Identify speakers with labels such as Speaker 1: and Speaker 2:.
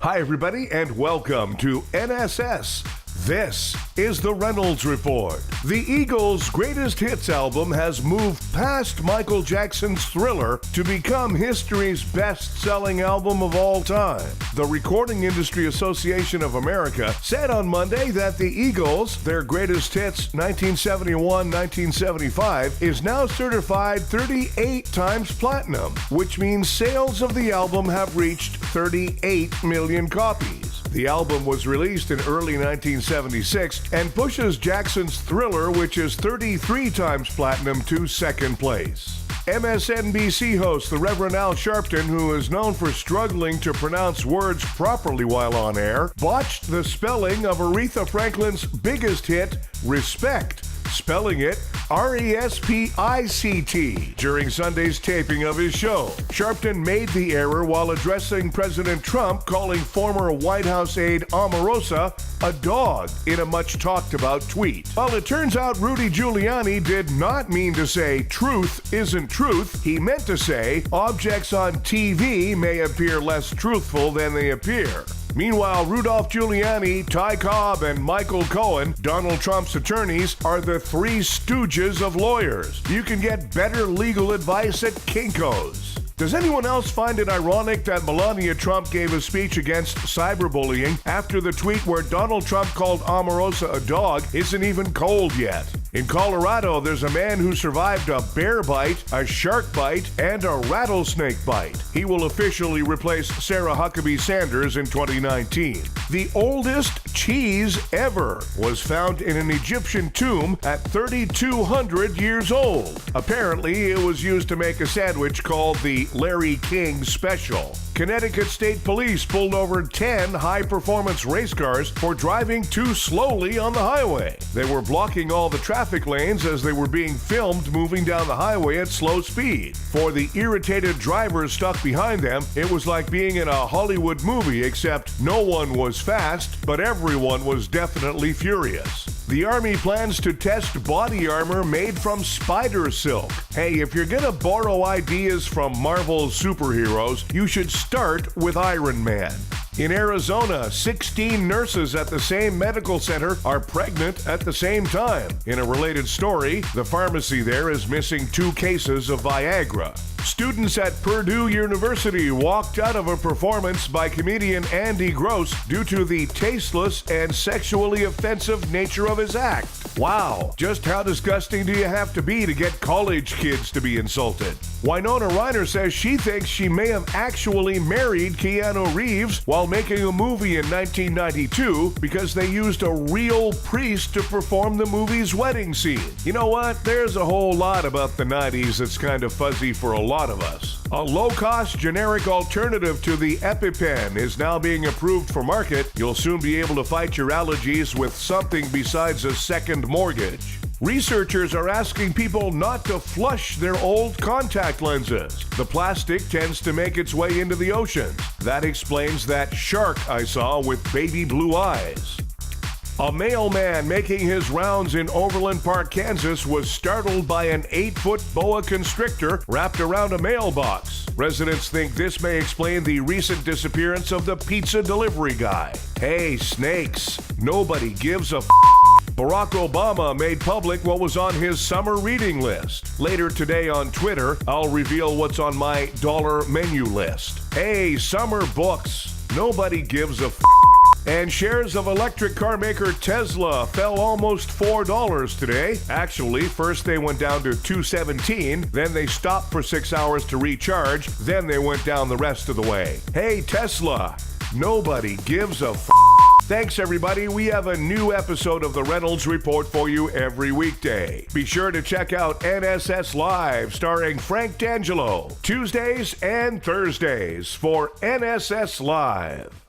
Speaker 1: Hi, everybody, and welcome to NSS. This is the Reynolds Report. The Eagles' greatest hits album has moved past Michael Jackson's Thriller to become history's best-selling album of all time. The Recording Industry Association of America said on Monday that the Eagles, their greatest hits 1971-1975, is now certified 38 times platinum, which means sales of the album have reached 38 million copies. The album was released in early 1976 and pushes Jackson's Thriller, which is 33 times platinum, to second place. MSNBC host the Reverend Al Sharpton, who is known for struggling to pronounce words properly while on air, botched the spelling of Aretha Franklin's biggest hit, Respect, spelling it R-E-S-P-I-C-T, during Sunday's taping of his show. Sharpton made the error while addressing President Trump, calling former White House aide Omarosa a dog in a much-talked-about tweet. Well, it turns out Rudy Giuliani did not mean to say truth isn't truth. He meant to say objects on TV may appear less truthful than they appear. Meanwhile, Rudolph Giuliani, Ty Cobb, and Michael Cohen, Donald Trump's attorneys, are the three stooges of lawyers. You can get better legal advice at Kinko's. Does anyone else find it ironic that Melania Trump gave a speech against cyberbullying after the tweet where Donald Trump called Omarosa a dog isn't even cold yet? In Colorado, there's a man who survived a bear bite, a shark bite, and a rattlesnake bite. He will officially replace Sarah Huckabee Sanders in 2019. The oldest cheese ever was found in an Egyptian tomb at 3,200 years old. Apparently, it was used to make a sandwich called the Larry King Special. Connecticut State Police pulled over 10 high-performance race cars for driving too slowly on the highway. They were blocking all the traffic lanes as they were being filmed moving down the highway at slow speed. For the irritated drivers stuck behind them, it was like being in a Hollywood movie, except no one was fast, but everyone was definitely furious. The Army plans to test body armor made from spider silk. Hey, if you're gonna borrow ideas from Marvel's superheroes, you should start with Iron Man. In Arizona, 16 nurses at the same medical center are pregnant at the same time. In a related story, the pharmacy there is missing 2 cases of Viagra. Students at Purdue University walked out of a performance by comedian Andy Gross due to the tasteless and sexually offensive nature of his act. Wow, just how disgusting do you have to get college kids to be insulted? Winona Ryder says she thinks she may have actually married Keanu Reeves while making a movie in 1992 because they used a real priest to perform the movie's wedding scene. You know what? There's a whole lot about the 90s that's kind of fuzzy for a lot of us. A low-cost generic alternative to the EpiPen is now being approved for market. You'll soon be able to fight your allergies with something besides a second mortgage. Researchers are asking people not to flush their old contact lenses. The plastic tends to make its way into the oceans. That explains that shark I saw with baby blue eyes. A mailman making his rounds in Overland Park, Kansas, was startled by an 8-foot boa constrictor wrapped around a mailbox. Residents think this may explain the recent disappearance of the pizza delivery guy. Hey, snakes, nobody gives a Barack Obama made public what was on his summer reading list. Later today on Twitter, I'll reveal what's on my dollar menu list. Hey, summer books, nobody gives a And shares of electric car maker Tesla fell almost $4 today. Actually, first they went down to $2.17, then they stopped for 6 hours to recharge, then they went down the rest of the way. Hey, Tesla, nobody gives a Thanks, everybody. We have a new episode of the Reynolds Report for you every weekday. Be sure to check out NSS Live, starring Frank D'Angelo, Tuesdays and Thursdays for NSS Live.